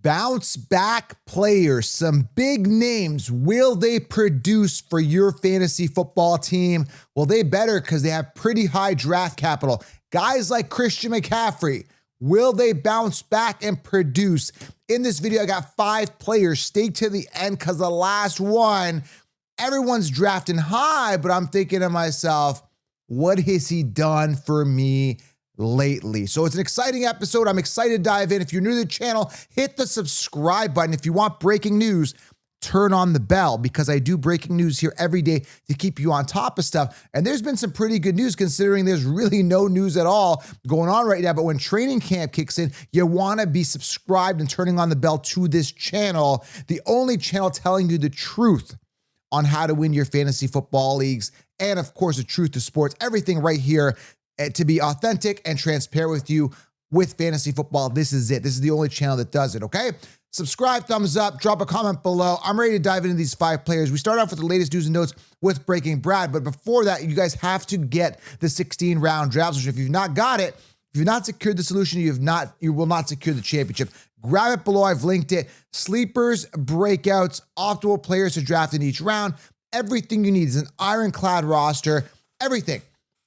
Bounce back players, some big names. Will they produce for your fantasy football team? Well, they better because they have pretty high draft capital. Guys like Christian McCaffrey, will they bounce back and produce? In this video, I got 5 players. Stay to the end because the last one, everyone's drafting high, but I'm thinking to myself, what has he done for me lately? So it's an exciting episode. I'm excited to dive in. If you're new to the channel, hit the subscribe button. If you want breaking news, turn on the bell because I do breaking news here every day to keep you on top of stuff. And there's been some pretty good news considering there's really no news at all going on right now. But when training camp kicks in, you want to be subscribed and turning on the bell to this channel, the only channel telling you the truth on how to win your fantasy football leagues. And of course, the truth to sports, everything right here to be authentic and transparent with you with fantasy football. This is it. This is the only channel that does it, okay? Subscribe, thumbs up, drop a comment below. I'm ready to dive into these 5 players. We start off with the latest news and notes with Breaking Brad, but before that, you guys have to get the 16-round draft solution. If you've not got it, if you've not secured the solution, you will not secure the championship. Grab it below. I've linked it. Sleepers, breakouts, optimal players to draft in each round. Everything you need is an ironclad roster. Everything.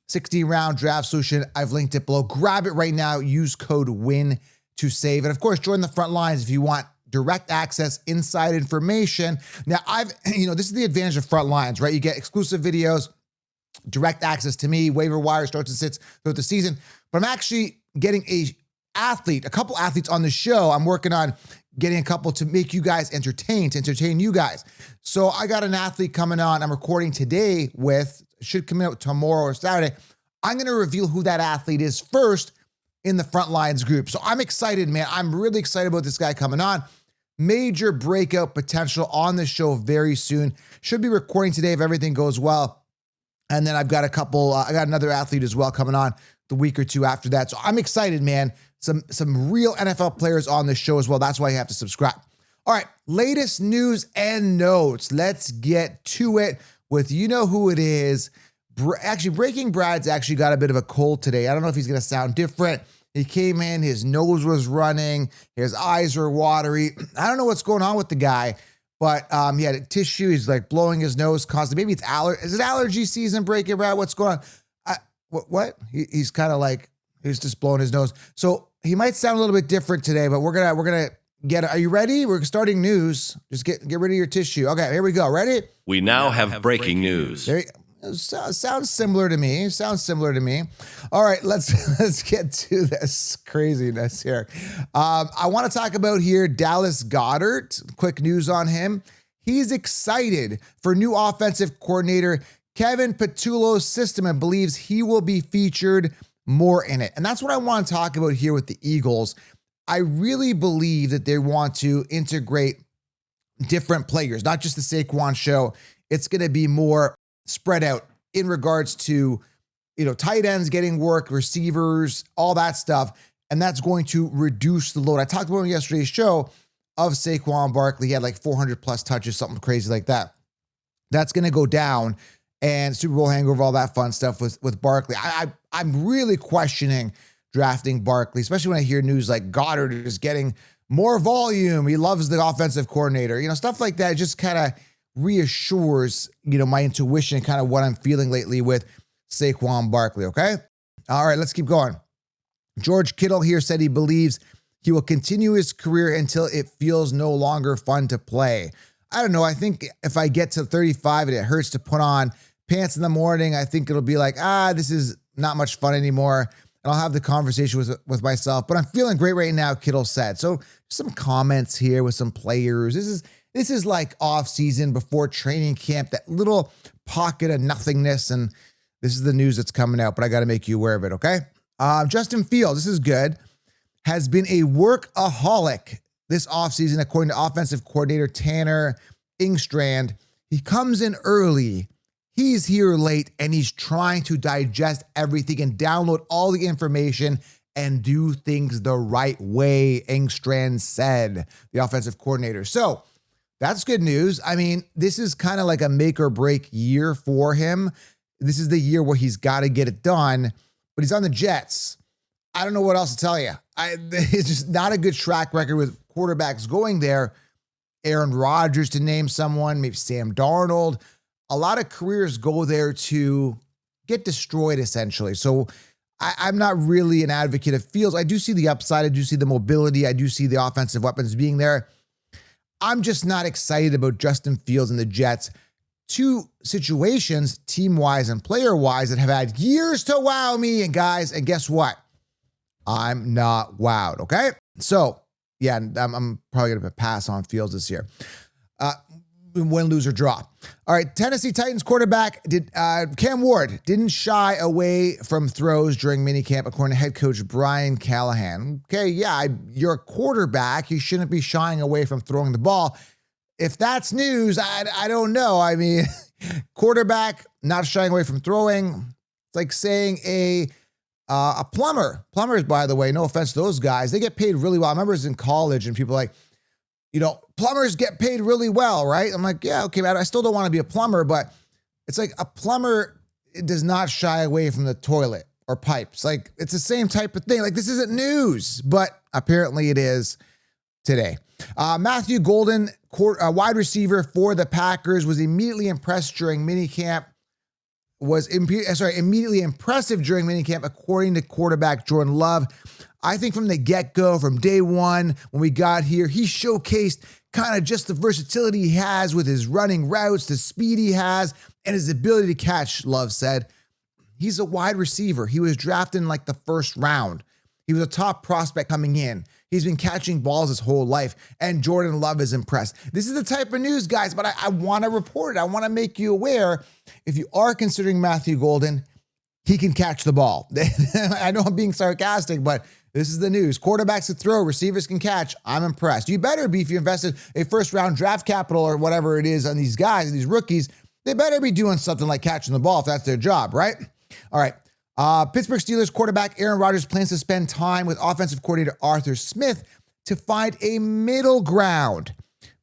16-round draft solution. I've linked it below. Grab it right now. Use code WIN to save. And of course, join the Frontlines if you want direct access, inside information. Now, this is the advantage of Frontlines, right? You get exclusive videos, direct access to me, waiver wire, starts and sits throughout the season. But I'm actually getting a couple athletes on the show. I'm working on getting a couple to make you guys entertain you guys. So I got an athlete coming on. I'm recording today should come out tomorrow or Saturday. I'm going to reveal who that athlete is first in the Frontlines group. So I'm excited, man. I'm really excited about this guy coming on. Major breakout potential on the show very soon. Should be recording today if everything goes well. And then I've got I got another athlete as well coming on the week or two after that. So I'm excited, man. Some real NFL players on the show as well. That's why you have to subscribe. All right, latest news and notes. Let's get to it with you know who it is. Actually, Breaking Brad's actually got a bit of a cold today. I don't know if he's going to sound different. He came in, his nose was running, his eyes were watery. I don't know what's going on with the guy, but he had a tissue. He's like blowing his nose constantly. Maybe it's is it allergy season, Breaking Brad? What's going on? What? He's kind of like, he's just blowing his nose. So he might sound a little bit different today, but we're gonna get it. Are you ready? We're starting news. Just get rid of your tissue. Okay, here we go. Ready? We now have breaking news. Sounds similar to me. All right, let's get to this craziness here. I want to talk about here Dallas Goedert. Quick news on him. He's excited for new offensive coordinator Kevin Patullo's system and believes he will be featured more in it. And that's what I want to talk about here with the Eagles. I really believe that they want to integrate different players, not just the Saquon show. It's going to be more spread out in regards to, tight ends getting work, receivers, all that stuff. And that's going to reduce the load. I talked about in yesterday's show of Saquon Barkley. He had like 400 plus touches, something crazy like that. That's going to go down, and Super Bowl hangover, all that fun stuff with Barkley. I'm really questioning drafting Barkley, especially when I hear news like Goddard is getting more volume. He loves the offensive coordinator, stuff like that. Just kind of reassures, my intuition and kind of what I'm feeling lately with Saquon Barkley. Okay. All right, let's keep going. George Kittle here said he believes he will continue his career until it feels no longer fun to play. I don't know. I think if I get to 35 and it hurts to put on pants in the morning, I think it'll be like, this is not much fun anymore. And I'll have the conversation with myself, but I'm feeling great right now, Kittle said. So some comments here with some players. This is like off season before training camp, that little pocket of nothingness. And this is the news that's coming out, but I got to make you aware of it. Okay. Justin Fields, this is good, has been a workaholic this offseason, according to offensive coordinator Tanner Engstrand. He comes in early, he's here late, and he's trying to digest everything and download all the information and do things the right way, Engstrand said, the offensive coordinator. So that's good news. I mean, this is kind of like a make or break year for him. This is the year where he's got to get it done, but he's on the Jets. I don't know what else to tell you. It's just not a good track record with quarterbacks going there. Aaron Rodgers, to name someone, maybe Sam Darnold. A lot of careers go there to get destroyed, essentially. So I'm not really an advocate of Fields. I do see the upside. I do see the mobility. I do see the offensive weapons being there. I'm just not excited about Justin Fields and the Jets. Two situations, team-wise and player-wise, that have had years to wow me. And guys, and guess what? I'm not wowed, okay? So, yeah, I'm probably going to pass on Fields this year. Win, lose, or draw. All right, Tennessee Titans quarterback Cam Ward didn't shy away from throws during minicamp, according to head coach Brian Callahan. Okay, yeah, you're a quarterback. You shouldn't be shying away from throwing the ball. If that's news, I don't know. I mean, quarterback not shying away from throwing. It's like saying a plumber. Plumbers, by the way, no offense to those guys, they get paid really well. I remember I was in college and people were like, plumbers get paid really well, right? I'm like, yeah, okay, man, I still don't want to be a plumber, but it's like a plumber does not shy away from the toilet or pipes. Like, it's the same type of thing. Like, this isn't news, but apparently it is today. Matthew Golden, wide receiver for the Packers, was immediately impressed during minicamp. Immediately impressive during minicamp, according to quarterback Jordan Love. I think from the get-go, from day one, when we got here, he showcased kind of just the versatility he has with his running routes, the speed he has, and his ability to catch, Love said. He's a wide receiver. He was drafted in like the first round. He was a top prospect coming in. He's been catching balls his whole life, and Jordan Love is impressed. This is the type of news, guys, but I want to report it. I want to make you aware, if you are considering Matthew Golden, he can catch the ball. I know I'm being sarcastic, but this is the news. Quarterbacks can throw, receivers can catch. I'm impressed. You better be, if you invested a first-round draft capital or whatever it is on these guys, these rookies, they better be doing something like catching the ball if that's their job, right? All right. Pittsburgh Steelers quarterback Aaron Rodgers plans to spend time with offensive coordinator Arthur Smith to find a middle ground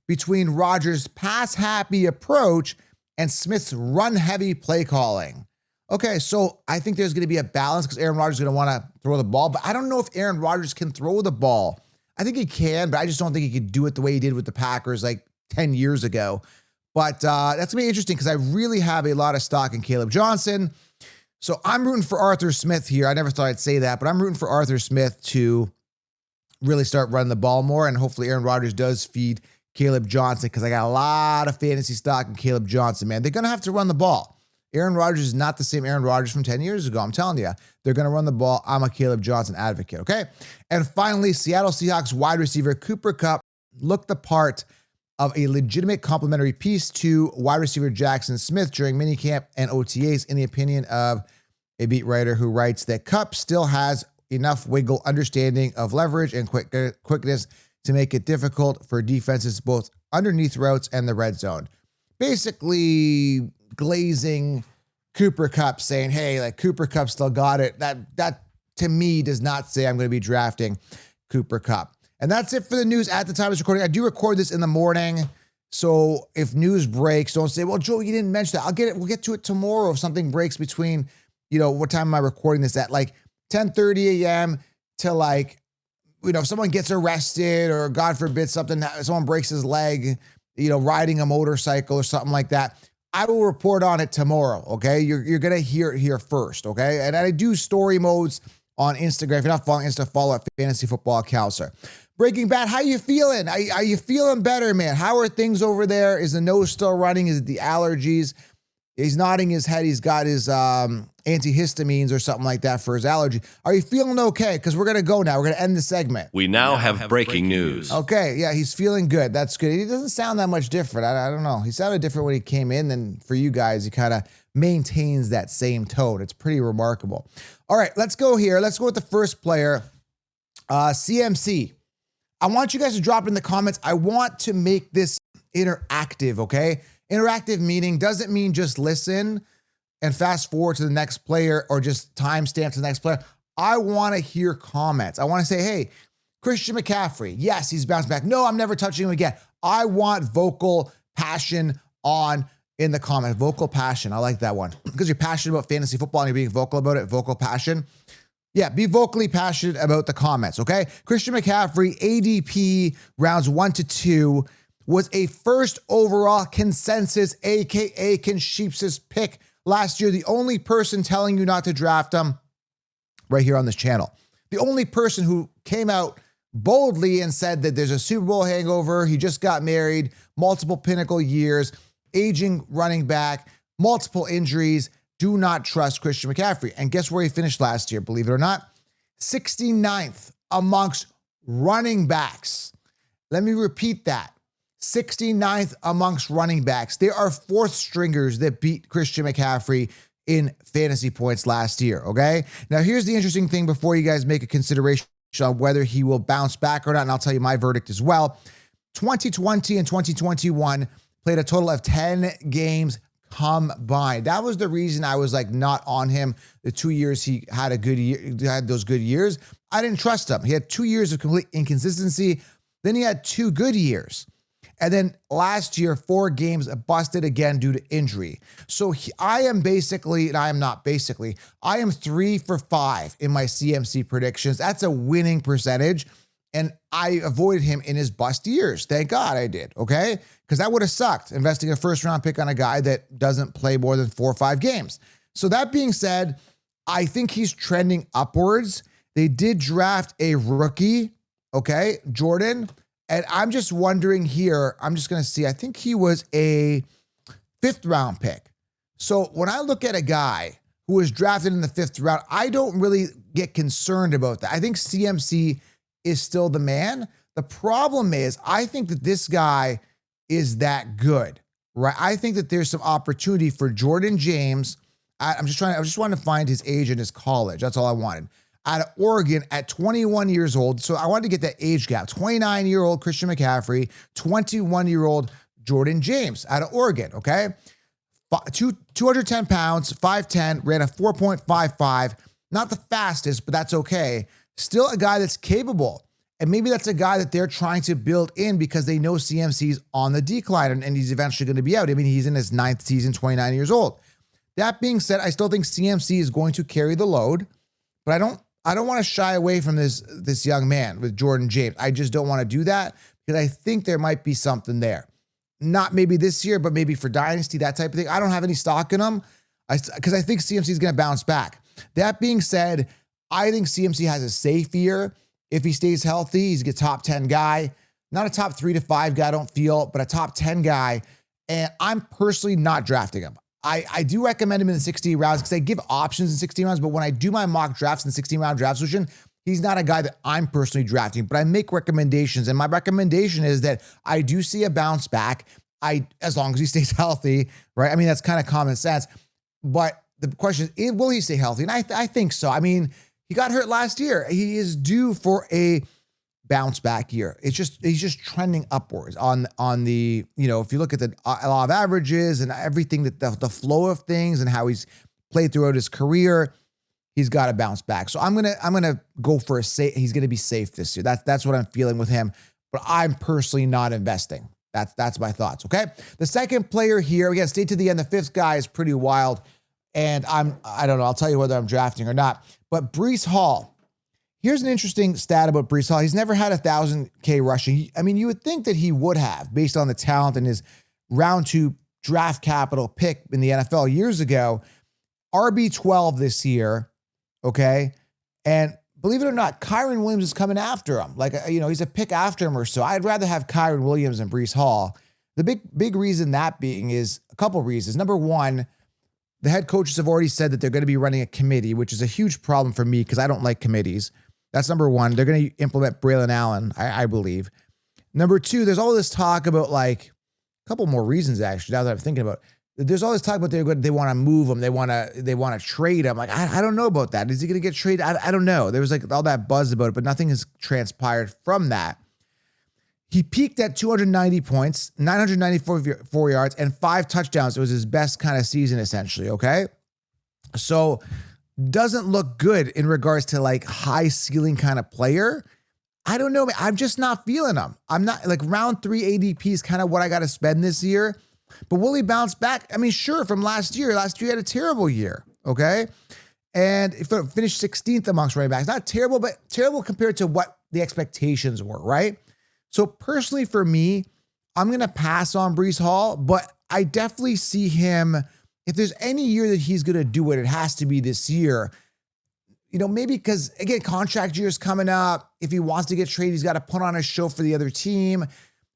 between Rodgers' pass-happy approach and Smith's run-heavy play calling. Okay, so I think there's going to be a balance because Aaron Rodgers is going to want to throw the ball, but I don't know if Aaron Rodgers can throw the ball. I think he can, but I just don't think he could do it the way he did with the Packers like 10 years ago. But that's going to be interesting because I really have a lot of stock in Caleb Johnson. So I'm rooting for Arthur Smith here. I never thought I'd say that, but I'm rooting for Arthur Smith to really start running the ball more, and hopefully Aaron Rodgers does feed Caleb Johnson because I got a lot of fantasy stock in Caleb Johnson, man. They're going to have to run the ball. Aaron Rodgers is not the same Aaron Rodgers from 10 years ago. I'm telling you, they're going to run the ball. I'm a Caleb Johnson advocate, okay? And finally, Seattle Seahawks wide receiver Cooper Kupp looked the part of a legitimate complimentary piece to wide receiver Jackson Smith during minicamp and OTAs, in the opinion of a beat writer who writes that Kupp still has enough wiggle, understanding of leverage, and quickness to make it difficult for defenses both underneath routes and the red zone. Basically glazing Cooper Kupp, saying, hey, like Cooper Kupp still got it. That to me does not say I'm going to be drafting Cooper Kupp. And that's it for the news at the time of this recording. I do record this in the morning, so if news breaks, don't say, well, Joe, you didn't mention that. We'll get to it tomorrow if something breaks between, what time am I recording this at? Like 10:30 a.m. to like, if someone gets arrested or God forbid someone breaks his leg, riding a motorcycle or something like that. I will report on it tomorrow, okay? You're going to hear it here first, okay? And I do story modes on Instagram. If you're not following Insta, follow at Fantasy Football Counselor. Breaking Bad, how you feeling? Are you feeling better, man? How are things over there? Is the nose still running? Is it the allergies? He's nodding his head. He's got his antihistamines or something like that for his allergy. Are you feeling okay? Because we're going to go now. We're going to end the segment. We now have breaking news. Okay, yeah, he's feeling good. That's good. He doesn't sound that much different. I don't know. He sounded different when he came in, and for you guys, he kind of maintains that same tone. It's pretty remarkable. All right, let's go here. Let's go with the first player, CMC. I want you guys to drop it in the comments. I want to make this interactive, okay? Interactive meaning doesn't mean just listen and fast forward to the next player or just timestamp to the next player. I want to hear comments. I want to say, hey, Christian McCaffrey, yes, he's bounced back. No, I'm never touching him again. I want vocal passion in the comments. Vocal passion. I like that one. Because you're passionate about fantasy football and you're being vocal about it. Vocal passion. Yeah, be vocally passionate about the comments, okay? Christian McCaffrey, ADP rounds 1 to 2, was a first overall consensus, aka Consheeps' pick last year. The only person telling you not to draft him right here on this channel. The only person who came out boldly and said that there's a Super Bowl hangover, he just got married, multiple pinnacle years, aging running back, multiple injuries. Do not trust Christian McCaffrey. And guess where he finished last year, believe it or not? 69th amongst running backs. Let me repeat that. 69th amongst running backs. There are fourth stringers that beat Christian McCaffrey in fantasy points last year, okay? Now, here's the interesting thing before you guys make a consideration on whether he will bounce back or not, and I'll tell you my verdict as well. 2020 and 2021 played a total of 10 games combined. That was the reason I was like not on him. The 2 years he had a good year, had those good years. I didn't trust him. He had 2 years of complete inconsistency. Then he had 2 good years. And then last year, 4 games busted again due to injury. So I am 3 for 5 in my CMC predictions. That's a winning percentage. And I avoided him in his bust years. Thank God I did, okay? Because that would have sucked, investing a first-round pick on a guy that doesn't play more than 4 or 5 games. So that being said, I think he's trending upwards. They did draft a rookie, okay, Jordan. And I'm just wondering here, I'm just going to see, I think he was a 5th-round pick. So when I look at a guy who was drafted in the 5th round, I don't really get concerned about that. I think CMC is still the man. The problem is, I think that this guy is that good, right? I think that there's some opportunity for Jordan James. I just wanted to find his age in his college. That's all I wanted. Out of Oregon at 21 years old. So I wanted to get that age gap. 29-year-old Christian McCaffrey, 21-year-old Jordan James out of Oregon, okay? 210 pounds, 5'10", ran a 4.55. Not the fastest, but that's okay. Still a guy that's capable. And maybe that's a guy that they're trying to build in because they know CMC's on the decline and he's eventually going to be out. I mean, he's in his 9th season, 29 years old. That being said, I still think CMC is going to carry the load, but I don't want to shy away from this young man with Jordan James. I just don't want to do that because I think there might be something there. Not maybe this year, but maybe for Dynasty, that type of thing. I don't have any stock in him because I think CMC is going to bounce back. That being said, I think CMC has a safe year. If he stays healthy, he's a top 10 guy. Not a top 3 to 5 guy, I don't feel, but a top 10 guy. And I'm personally not drafting him. I do recommend him in the 16 rounds because I give options in 16 rounds, but when I do my mock drafts in 16-round draft solution, he's not a guy that I'm personally drafting, but I make recommendations. And my recommendation is that I do see a bounce back, as long as he stays healthy, right? I mean, that's kind of common sense. But the question is, will he stay healthy? And I think so. I mean, he got hurt last year. He is due for a bounce back year. He's just trending upwards on the, if you look at the law of averages and everything, that the flow of things and how he's played throughout his career, he's got to bounce back. So I'm going to go for a safe. He's going to be safe this year. That's what I'm feeling with him, but I'm personally not investing. That's my thoughts. Okay. The second player here, again, stay to the end. The 5th guy is pretty wild. And I don't know. I'll tell you whether I'm drafting or not, but Breece Hall. Here's an interesting stat about Breece Hall. He's never had 1,000K rushing. I mean, you would think that he would have based on the talent and his round 2 draft capital pick in the NFL years ago. RB12 this year, okay? And believe it or not, Kyron Williams is coming after him. Like, he's a pick after him or so. I'd rather have Kyron Williams than Breece Hall. The big reason that being is a couple reasons. Number one, the head coaches have already said that they're going to be running a committee, which is a huge problem for me because I don't like committees. That's number one. They're going to implement Braylon Allen, I believe. Number 2, there's all this talk about like a couple more reasons actually. Now that I'm thinking about it, there's all this talk about they want to move him, they want to trade him. Like I don't know about that. Is he going to get traded? I don't know. There was like all that buzz about it, but nothing has transpired from that. He peaked at 290 points, 994 yards, and 5 touchdowns. It was his best kind of season, essentially, okay? So, doesn't look good in regards to, like, high ceiling kind of player. I don't know. I'm just not feeling him. I'm not, like, round 3 ADP is kind of what I got to spend this year. But will he bounce back? I mean, sure, from last year. Last year he had a terrible year, okay? And if it finished 16th amongst running backs, not terrible, but terrible compared to what the expectations were, right? So personally for me, I'm going to pass on Breece Hall, but I definitely see him, if there's any year that he's going to do it, it has to be this year. Maybe because, again, contract year is coming up. If he wants to get traded, he's got to put on a show for the other team.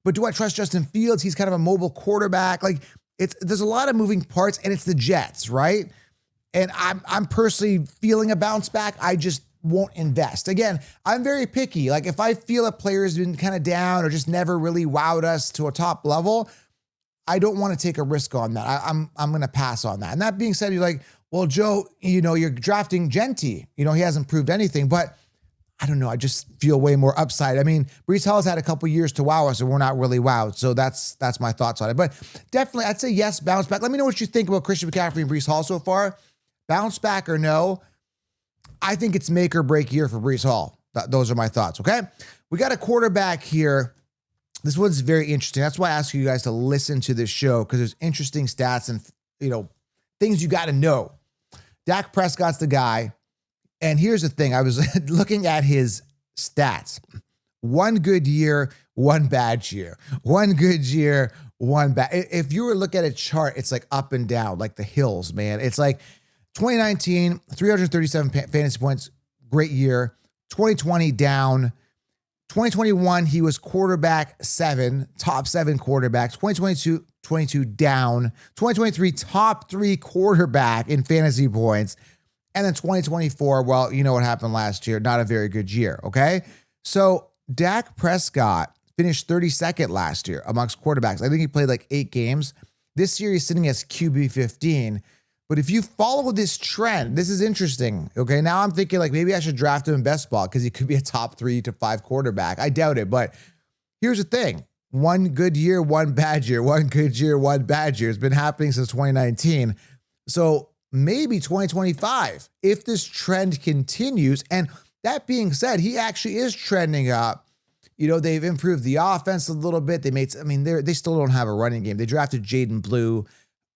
But do I trust Justin Fields? He's kind of a mobile quarterback. There's a lot of moving parts, and it's the Jets, right? And I'm personally feeling a bounce back. I just won't invest. Again, I'm very picky. If I feel a player has been kind of down or just never really wowed us to a top level, I don't want to take a risk on that. I'm going to pass on that. And that being said, you're like, well, Joe, you're drafting Genty. He hasn't proved anything, but I don't know. I just feel way more upside. I mean, Breece Hall has had a couple years to wow us, and we're not really wowed. So that's my thoughts on it. But definitely, I'd say yes, bounce back. Let me know what you think about Christian McCaffrey and Breece Hall so far. Bounce back or no? I think it's make or break year for Breece Hall. Those are my thoughts, okay? We got a quarterback here. This one's very interesting. That's why I ask you guys to listen to this show, because there's interesting stats and, things you got to know. Dak Prescott's the guy. And here's the thing. I was looking at his stats. One good year, one bad year. One good year, one bad. If you were to look at a chart, it's like up and down, like the hills, man. It's like 2019, 337 fantasy points, great year. 2020 down. 2021, he was quarterback 7, top 7 quarterbacks. 2022 down. 2023, top 3 quarterback in fantasy points. And then 2024, well, you know what happened last year. Not a very good year, okay? So Dak Prescott finished 32nd last year amongst quarterbacks. I think he played 8 games. This year he's sitting as QB 15. But if you follow this trend, this is interesting, okay? Now I'm thinking maybe I should draft him in best ball because he could be a top 3 to 5 quarterback. I doubt it, but here's the thing. One good year, one bad year. One good year, one bad year. It's been happening since 2019. So maybe 2025, if this trend continues. And that being said, he actually is trending up. They've improved the offense a little bit. They still don't have a running game. They drafted Jaden Blue,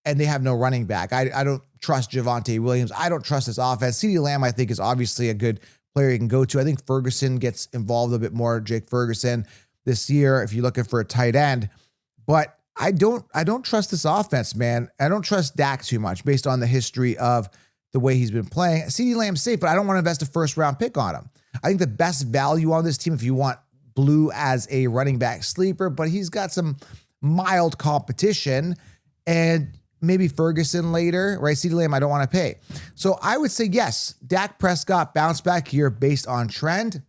and they have no running back. I don't trust Javonte Williams. I don't trust this offense. CeeDee Lamb, I think, is obviously a good player you can go to. I think Ferguson gets involved a bit more, Jake Ferguson, this year, if you're looking for a tight end. But I don't trust this offense, man. I don't trust Dak too much based on the history of the way he's been playing. CeeDee Lamb's safe, but I don't want to invest a first-round pick on him. I think the best value on this team, if you want Blue as a running back sleeper, but he's got some mild competition, and maybe Ferguson later, right? CeeDee Lamb, I don't want to pay. So I would say yes, Dak Prescott bounce back here based on trend.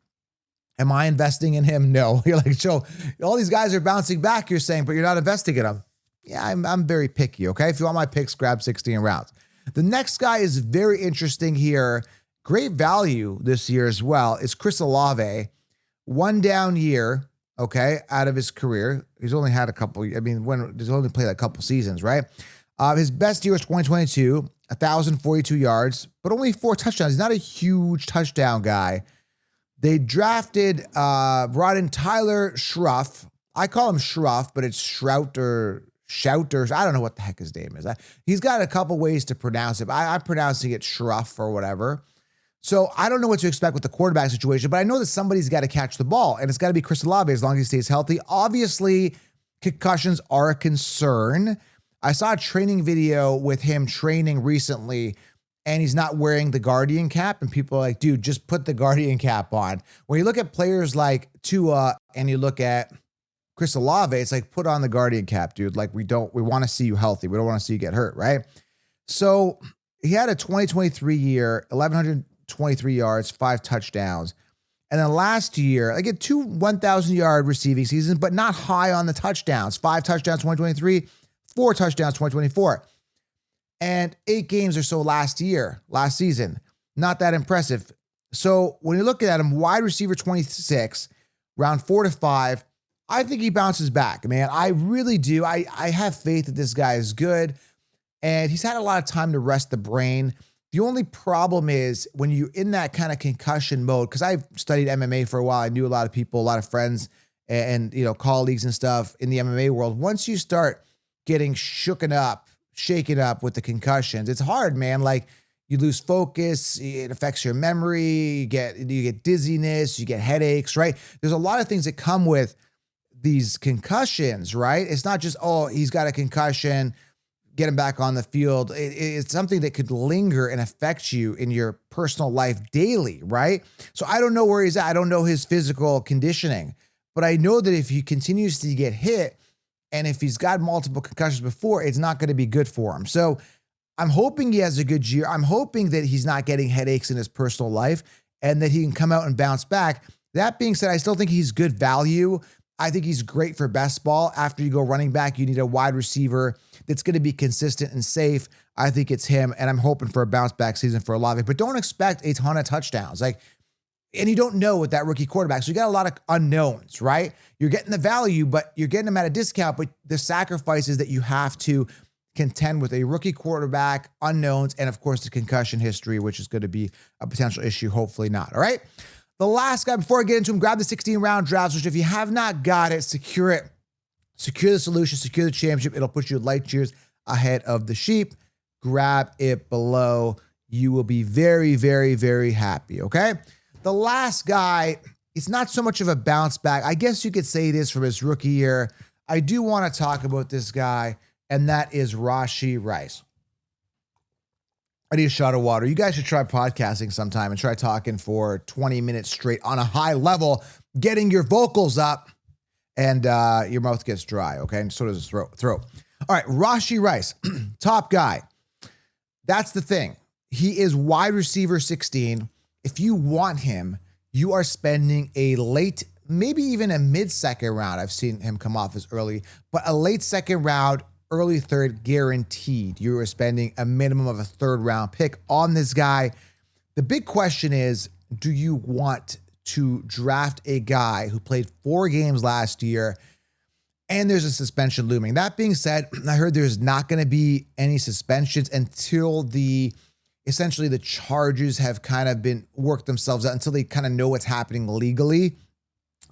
Am I investing in him? No. You're like, Joe, all these guys are bouncing back, you're saying, but you're not investing in them. Yeah, I'm very picky, okay? If you want my picks, grab 16 rounds. The next guy is very interesting here. Great value this year as well is Chris Olave. One down year, okay, out of his career. He's only had he's only played a couple seasons, right? His best year was 2022, 1,042 yards, but only 4 touchdowns. He's not a huge touchdown guy. They brought in Tyler Schruff. I call him Schruff, but it's Shrout or Shouters. I don't know what the heck his name is. He's got a couple ways to pronounce it. I'm pronouncing it Schruff or whatever. So I don't know what to expect with the quarterback situation, but I know that somebody's got to catch the ball, and it's got to be Chris Olave as long as he stays healthy. Obviously, concussions are a concern. I saw a training video with him training recently, and he's not wearing the Guardian cap, and people are like, dude, just put the Guardian cap on. When you look at players like Tua and you look at Chris Olave, it's like, put on the Guardian cap, dude. We want to see you healthy. We don't want to see you get hurt, right? So he had a 2023 year, 1,123 yards, 5 touchdowns. And then last year, I get 2 1,000-yard receiving seasons, but not high on the touchdowns. 5 touchdowns 2023, 4 touchdowns 2024. And 8 games or so last season. Not that impressive. So when you look at him, wide receiver 26, round 4 to 5, I think he bounces back, man. I really do. I have faith that this guy is good, and he's had a lot of time to rest the brain. The only problem is when you're in that kind of concussion mode, because I've studied MMA for a while. I knew a lot of people, a lot of friends and colleagues and stuff in the MMA world. Once you start getting shaken up with the concussions, it's hard, man. you lose focus, it affects your memory, you get dizziness, you get headaches, right? There's a lot of things that come with these concussions, right? It's not just, oh, he's got a concussion, get him back on the field. It's something that could linger and affect you in your personal life daily, right? So I don't know where he's at. I don't know his physical conditioning, but I know that if he continues to get hit and if he's got multiple concussions before, it's not going to be good for him. So I'm hoping he has a good year. I'm hoping that he's not getting headaches in his personal life and that he can come out and bounce back. That being said, I still think he's good value. I think he's great for best ball. After you go running back, you need a wide receiver that's going to be consistent and safe. I think it's him, and I'm hoping for a bounce back season for Olave. But don't expect a ton of touchdowns. And you don't know with that rookie quarterback. So you got a lot of unknowns, right? You're getting the value, but you're getting them at a discount. But the sacrifice is that you have to contend with a rookie quarterback, unknowns, and of course the concussion history, which is going to be a potential issue. Hopefully not. All right. The last guy, before I get into him, grab the 16-round drafts, which if you have not got it, secure it. Secure the solution, secure the championship. It'll put you light years ahead of the sheep. Grab it below. You will be very, very, very happy, okay? The last guy, it's not so much of a bounce back. I guess you could say it is from his rookie year. I do want to talk about this guy, and that is Rashee Rice. I need a shot of water. You guys should try podcasting sometime and try talking for 20 minutes straight on a high level, getting your vocals up, and your mouth gets dry, okay? And so does his throat. All right, Rashee Rice, top guy. That's the thing. He is wide receiver 16. If you want him, you are spending a late, maybe even a mid-second round. I've seen him come off as early, but a late second round, early third guaranteed. You are spending a minimum of a third round pick on this guy. The big question is, do you want to draft a guy who played 4 games last year and there's a suspension looming? That being said, I heard there's not going to be any suspensions until essentially the charges have kind of been worked themselves out, until they kind of know what's happening legally,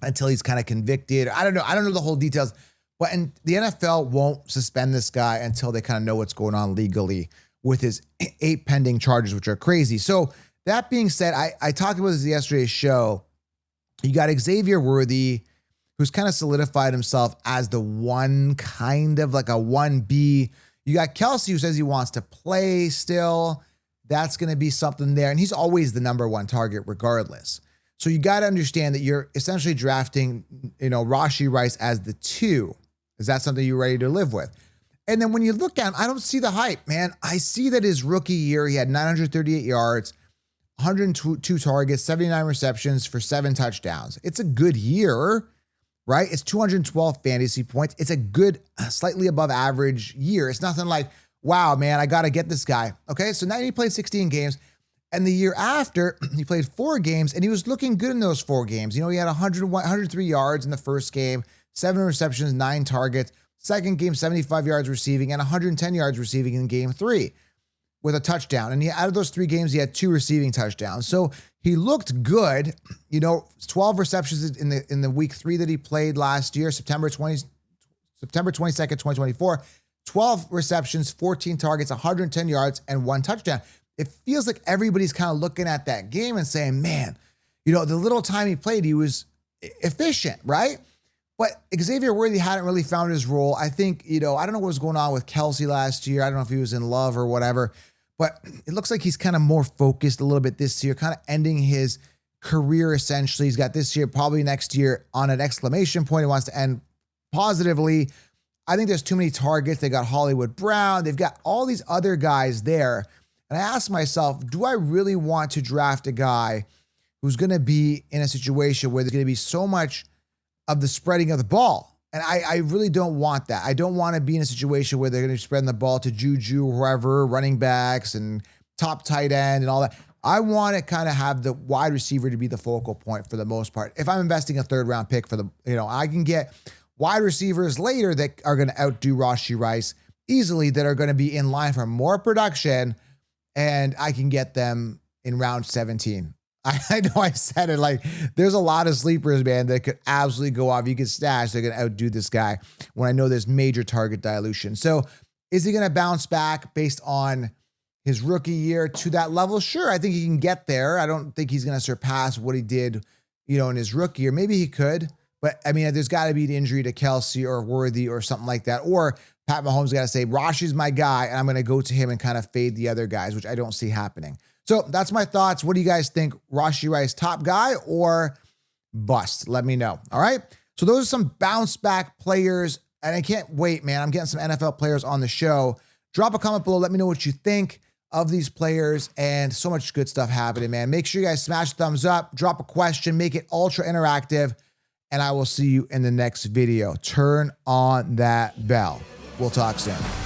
until he's kind of convicted. I don't know the whole details, but the NFL won't suspend this guy until they kind of know what's going on legally with his 8 pending charges, which are crazy. So that being said, I talked about this yesterday's show. You got Xavier Worthy, who's kind of solidified himself as the one, kind of like a 1B. You got Kelsey, who says he wants to play still. That's going to be something there. And he's always the number 1 target regardless. So you got to understand that you're essentially drafting, Rashee Rice as the 2. Is that something you're ready to live with? And then when you look at him, I don't see the hype, man. I see that his rookie year, he had 938 yards, 102 targets, 79 receptions for 7 touchdowns. It's a good year, right? It's 212 fantasy points. It's a good, slightly above average year. It's nothing like, wow, man, I got to get this guy. Okay, so now he played 16 games. And the year after, he played 4 games, and he was looking good in those 4 games. He had 103 yards in the first game, 7 receptions, 9 targets. Second game, 75 yards receiving, and 110 yards receiving in game 3 with a touchdown. And out of those 3 games, he had 2 receiving touchdowns. So he looked good. 12 receptions in the week 3 that he played last year, September 22nd, 2024. 12 receptions, 14 targets, 110 yards, and 1 touchdown. It feels like everybody's kind of looking at that game and saying, man, the little time he played, he was efficient, right? But Xavier Worthy hadn't really found his role. I think, I don't know what was going on with Kelsey last year. I don't know if he was in love or whatever, but it looks like he's kind of more focused a little bit this year, kind of ending his career essentially. He's got this year, probably next year on an exclamation point. He wants to end positively. I think there's too many targets. They got Hollywood Brown. They've got all these other guys there. And I asked myself, do I really want to draft a guy who's going to be in a situation where there's going to be so much of the spreading of the ball? And I really don't want that. I don't want to be in a situation where they're going to be spreading the ball to Juju or whoever, running backs and top tight end and all that. I want to kind of have the wide receiver to be the focal point for the most part. If I'm investing a 3rd round pick I can get wide receivers later that are going to outdo Rashee Rice easily, that are going to be in line for more production, and I can get them in round 17. I know I said it, like, there's a lot of sleepers, man, that could absolutely go off. You could stash, they're going to outdo this guy when I know there's major target dilution. So is he going to bounce back based on his rookie year to that level? Sure, I think he can get there. I don't think he's going to surpass what he did, in his rookie year. Maybe he could, but I mean, there's got to be an injury to Kelsey or Worthy or something like that. Or Pat Mahomes got to say, Rashi's my guy, and I'm going to go to him and kind of fade the other guys, which I don't see happening. So that's my thoughts. What do you guys think? Rashee Rice, top guy or bust? Let me know. All right. So those are some bounce back players, and I can't wait, man. I'm getting some NFL players on the show. Drop a comment below. Let me know what you think of these players, and so much good stuff happening, man. Make sure you guys smash the thumbs up, drop a question, make it ultra interactive, and I will see you in the next video. Turn on that bell. We'll talk soon.